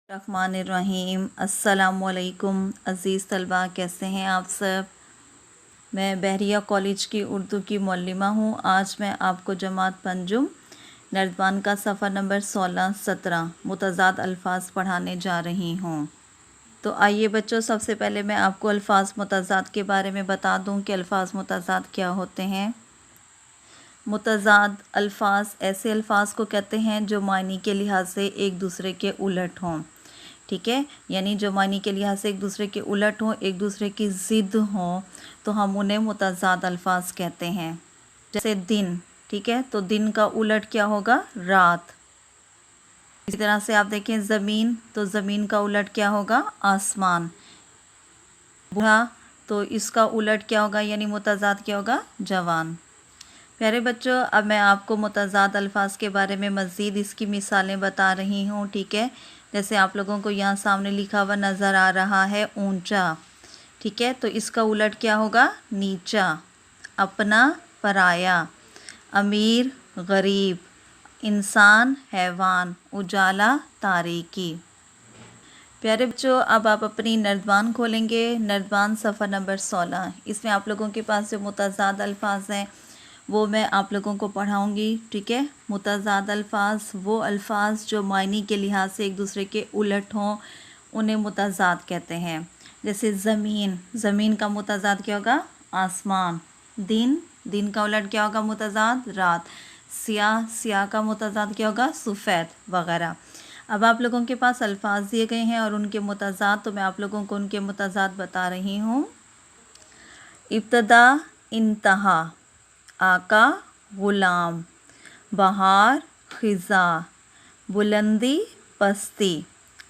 रहीम अस्सलामुअलैकुम अज़ीज़ तलबा, कैसे हैं आप सब। मैं बहरिया कॉलेज की उर्दू की मौल्लिमा हूँ। आज मैं आपको जमात पंजुम नर्दबान का सफ़ा नंबर 16-17 मुतज़ाद अल्फाज पढ़ाने जा रही हूँ। तो आइए बच्चों, सबसे पहले मैं आपको अल्फाज मुतज़ाद के बारे में बता दूँ कि अल्फाज मुतज़ाद क्या होते हैं। मुतज़ाद अल्फाज ऐसे अल्फाज को कहते हैं जो मायने के लिहाज से एक दूसरे के उलट हों। ठीक है, यानी जो मायने के लिहाज से एक दूसरे के उलट हों, एक दूसरे की ज़िद हों, तो हम उन्हें मुतज़ाद अल्फाज कहते हैं। जैसे दिन, ठीक है, तो दिन का उलट क्या होगा, रात। इसी तरह से आप देखें ज़मीन, तो ज़मीन का उलट क्या होगा, आसमान। बूढ़ा, तो इसका उलट क्या होगा, यानी मुतज़ाद क्या होगा, जवान। प्यारे बच्चों, अब मैं आपको मुतज़ाद अल्फाज के बारे में मज़ीद इसकी मिसालें बता रही हूँ। ठीक है, जैसे आप लोगों को यहाँ सामने लिखा हुआ नज़र आ रहा है ऊंचा। ठीक है, तो इसका उलट क्या होगा, नीचा। अपना, पराया। अमीर, गरीब। इंसान, हैवान। उजाला, तारीकी। प्यारे बच्चों, अब आप अपनी नर्दबान खोलेंगे, नर्दबान सफ़ा नंबर 16। इसमें आप लोगों के पास जो मुतज़ाद अल्फाज हैं वो मैं आप लोगों को पढ़ाऊँगी। ठीक है, मुतज़ाद अल्फाज वो अल्फाज जो मायने के लिहाज से एक दूसरे के उलट हों, उन्हें मुतज़ाद कहते हैं। जैसे ज़मीन, ज़मीन का मुतज़ाद क्या होगा, आसमान। दिन, दिन का उलट क्या होगा, मुतज़ाद, रात। स्याह, स्याह का मुतज़ाद क्या होगा, सफ़ेद वगैरह। अब आप लोगों के पास अल्फाज दिए गए हैं और उनके मुतज़ाद, तो मैं आप लोगों को उनके मुतज़ाद बता रही हूँ। इब्तदा, इंतहा। आका, ग़ुलाम। बहार, ख़िज़ा। बुलंदी, पस्ती।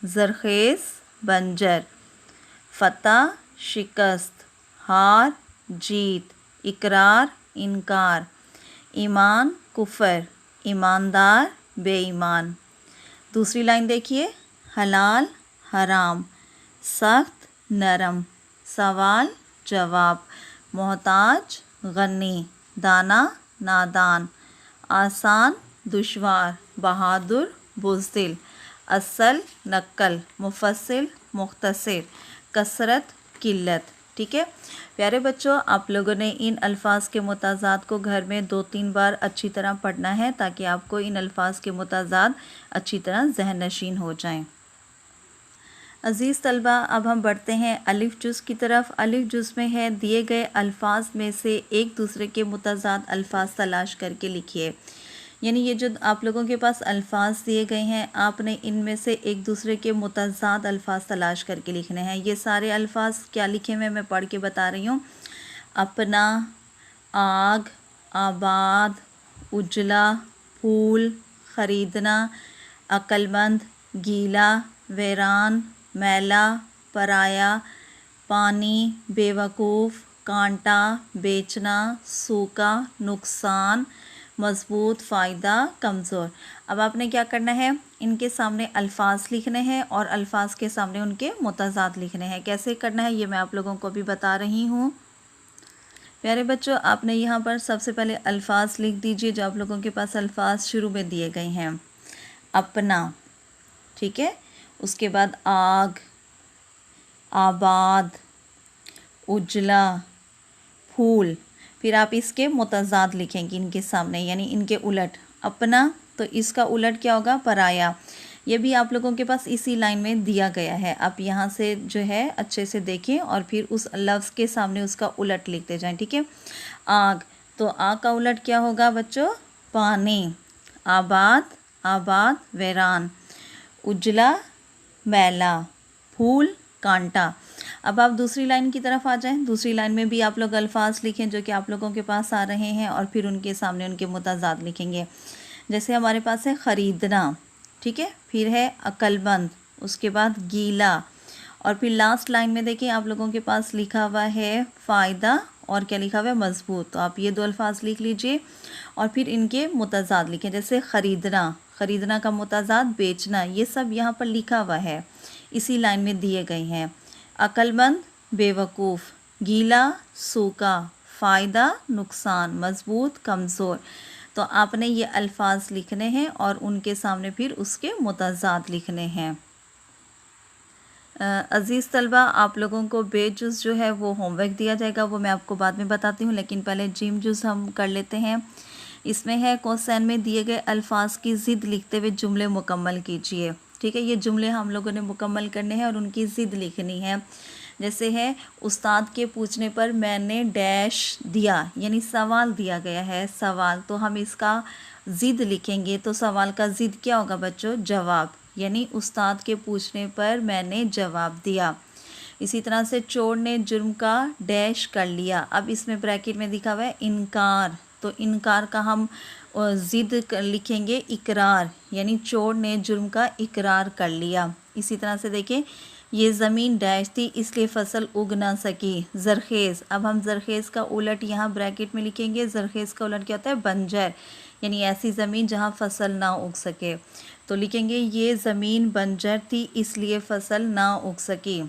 ज़रख़ेज़, बंजर। फ़तह, शिकस्त। हार, जीत। इकरार, इनकार। ईमान, कुफ़र। ईमानदार, बेईमान। दूसरी लाइन देखिए, हलाल, हराम। सख्त, नरम। सवाल, जवाब। मोहताज, गनी। दाना, नादान। आसान, दुश्वार। बहादुर, बुज़दिल। असल, नक्ल। मुफस्सिल, मुख्तसर। कसरत, किल्लत। ठीक है प्यारे बच्चों, आप लोगों ने इन अल्फाज के मुतज़ाद को घर में 2-3 बार अच्छी तरह पढ़ना है ताकि आपको इन अल्फाज के मुतज़ाद अच्छी तरह ज़हन नशीन हो जाएं। अज़ीज़ तलबा, अब हम बढ़ते हैं अलिफ जुज़ की तरफ। अलिफ जुज़ में है दिए गए अल्फाज में से एक दूसरे के मुतज़ाद अल्फाज तलाश करके लिखिए। यानी ये जो आप लोगों के पास अल्फाज दिए गए हैं, आपने इनमें से एक दूसरे के मुतज़ाद अल्फाज तलाश करके लिखने हैं। ये सारे अल्फाज क्या लिखे हुए मैं पढ़ के बता रही हूँ। अपना, आग, आबाद, उजला, फूल, ख़रीदना, अक्लमंद, गीला, वीरान, मैला, पराया, पानी, बेवकूफ़, कांटा, बेचना, सूखा, नुकसान, मज़बूत, फ़ायदा, कमज़ोर। अब आपने क्या करना है, इनके सामने अल्फाज लिखने हैं और अल्फाज के सामने उनके मुतज़ाद लिखने हैं। कैसे करना है ये मैं आप लोगों को भी बता रही हूँ। प्यारे बच्चों, आपने यहाँ पर सबसे पहले अल्फाज लिख दीजिए जो आप लोगों के पास अल्फाज शुरू में दिए गए हैं। अपना, ठीक है, उसके बाद आग, आबाद, उजला, फूल। फिर आप इसके मुतज़ाद लिखेंगे इनके सामने, यानी इनके उलट। अपना, तो इसका उलट क्या होगा, पराया। ये भी आप लोगों के पास इसी लाइन में दिया गया है। आप यहाँ से जो है अच्छे से देखें और फिर उस लफ्ज़ के सामने उसका उलट लिखते जाएं। ठीक है, आग, तो आग का उलट क्या होगा बच्चों, पानी। आबाद, आबाद, वीरान। उजला, मैला। फूल, कांटा। अब आप दूसरी लाइन की तरफ आ जाएं। दूसरी लाइन में भी आप लोग अल्फाज लिखें जो कि आप लोगों के पास आ रहे हैं और फिर उनके सामने उनके मुतज़ाद लिखेंगे। जैसे हमारे पास है ख़रीदना, ठीक है, फिर है अक्लमंद, उसके बाद गीला, और फिर लास्ट लाइन में देखिए आप लोगों के पास लिखा हुआ है फ़ायदा और क्या लिखा हुआ है, मज़बूत। तो आप ये 2 अल्फाज लिख लीजिए और फिर इनके मुतज़ाद लिखें। जैसे ख़रीदना, ख़रीदना का मुतज़ाद बेचना, ये सब यहाँ पर लिखा हुआ है, इसी लाइन में दिए गए हैं। अक्लमंद, बेवकूफ़। गीला, सूखा। फ़ायदा, नुकसान। मज़बूत, कमज़ोर। तो आपने ये अल्फाज लिखने हैं और उनके सामने फिर उसके मुतज़ाद लिखने हैं। عزیز طلبہ، آپ لوگوں کو بے جز جو ہے وہ ہوم ورک دیا جائے گا، وہ میں آپ کو بعد میں بتاتی ہوں، لیکن پہلے جیم جز ہم کر لیتے ہیں۔ اس میں ہے کوسین میں دیے گئے الفاظ کی ضد لکھتے ہوئے جملے مکمل کیجئے۔ ٹھیک ہے، یہ جملے ہم لوگوں نے مکمل کرنے ہیں اور ان کی ضد لکھنی ہے۔ جیسے ہے استاد کے پوچھنے پر میں نے ڈیش دیا، یعنی سوال دیا گیا ہے سوال، تو ہم اس کا ضد لکھیں گے۔ تو سوال کا ضد کیا ہوگا بچوں؟ جواب، یعنی استاد کے پوچھنے پر میں نے جواب دیا۔ اسی طرح سے چور نے جرم کا ڈیش کر لیا، اب اس میں بریکٹ میں دکھا ہوا ہے انکار، تو انکار کا ہم ضد لکھیں گے اقرار، یعنی چور نے جرم کا اقرار کر لیا۔ اسی طرح سے دیکھیں یہ زمین ڈیش تھی اس لیے فصل اگ نہ سکی، زرخیز، اب ہم زرخیز کا الٹ یہاں بریکٹ میں لکھیں گے۔ زرخیز کا الٹ کیا ہوتا ہے؟ بنجر، یعنی ایسی زمین جہاں فصل نہ اگ سکے، تو لکھیں گے یہ زمین بنجر تھی اس لیے فصل نہ اگ سکی۔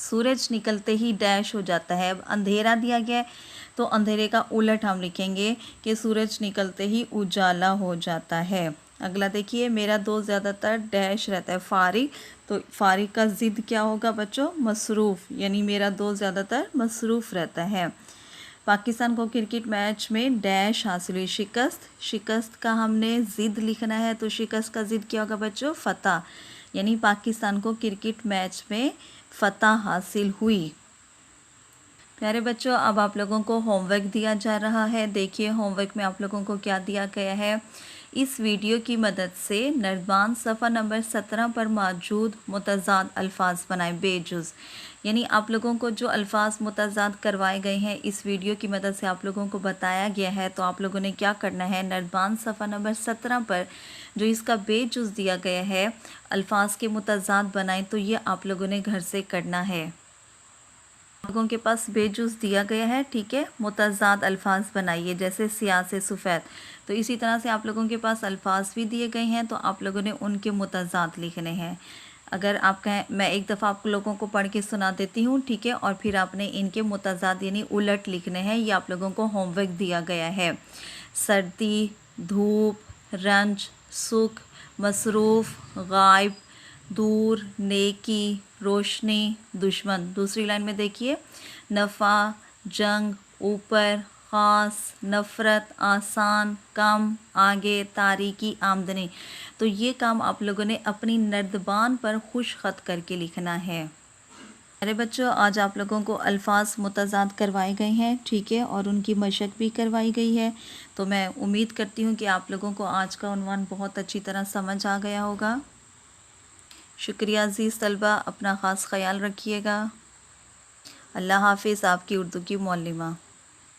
سورج نکلتے ہی ڈیش ہو جاتا ہے، اب اندھیرا دیا گیا ہے تو اندھیرے کا الٹ ہم لکھیں گے کہ سورج نکلتے ہی اجالا ہو جاتا ہے۔ اگلا دیکھیے میرا دوست زیادہ تر ڈیش رہتا ہے فارغ، تو فارغ کا ضد کیا ہوگا بچوں؟ مصروف، یعنی میرا دوست زیادہ تر مصروف رہتا ہے۔ پاکستان کو کرکٹ میچ میں ڈیش حاصل ہوئی، شکست، شکست کا ہم نے ضد لکھنا ہے، تو شکست کا ضد کیا ہوگا بچوں؟ فتح، یعنی پاکستان کو کرکٹ میچ میں فتح حاصل ہوئی۔ پیارے بچوں، اب آپ لوگوں کو ہوم ورک دیا جا رہا ہے۔ دیکھیے ہوم ورک میں آپ لوگوں کو کیا دیا گیا ہے۔ اس ویڈیو کی مدد سے نردبان صفحہ نمبر 17 پر موجود متضاد الفاظ بنائیں بے جز، یعنی آپ لوگوں کو جو الفاظ متضاد کروائے گئے ہیں اس ویڈیو کی مدد سے آپ لوگوں کو بتایا گیا ہے، تو آپ لوگوں نے کیا کرنا ہے؟ نردبان صفحہ نمبر 17 پر جو اس کا بے جز دیا گیا ہے الفاظ کے متضاد بنائیں، تو یہ آپ لوگوں نے گھر سے کرنا ہے۔ لوگوں کے پاس بے جز دیا گیا ہے، ٹھیک ہے، متضاد الفاظ بنائیے، جیسے سیاہ سے سفید، تو اسی طرح سے آپ لوگوں کے پاس الفاظ بھی دیے گئے ہیں تو آپ لوگوں نے ان کے متضاد لکھنے ہیں۔ اگر آپ کہیں میں ایک دفعہ آپ لوگوں کو پڑھ کے سنا دیتی ہوں، ٹھیک ہے، اور پھر آپ نے ان کے متضاد یعنی الٹ لکھنے ہیں، یہ آپ لوگوں کو ہوم ورک دیا گیا ہے۔ سردی، دھوپ، رنج، سکھ، مصروف، غائب، دور، نیکی، روشنی، دشمن۔ دوسری لائن میں دیکھیے نفع، جنگ، اوپر، خاص، نفرت، آسان، کم، آگے، تاریکی، آمدنی، تو یہ کام آپ لوگوں نے اپنی نردبان پر خوش خط کر کے لکھنا ہے۔ میرے بچوں، آج آپ لوگوں کو الفاظ متضاد کروائے گئے ہیں، ٹھیک ہے، اور ان کی مشق بھی کروائی گئی ہے، تو میں امید کرتی ہوں کہ آپ لوگوں کو آج کا عنوان بہت اچھی طرح سمجھ آ گیا ہوگا۔ شکریہ عزیز طلبہ، اپنا خاص خیال رکھیے گا۔ اللہ حافظ، آپ کی اردو کی معلمہ۔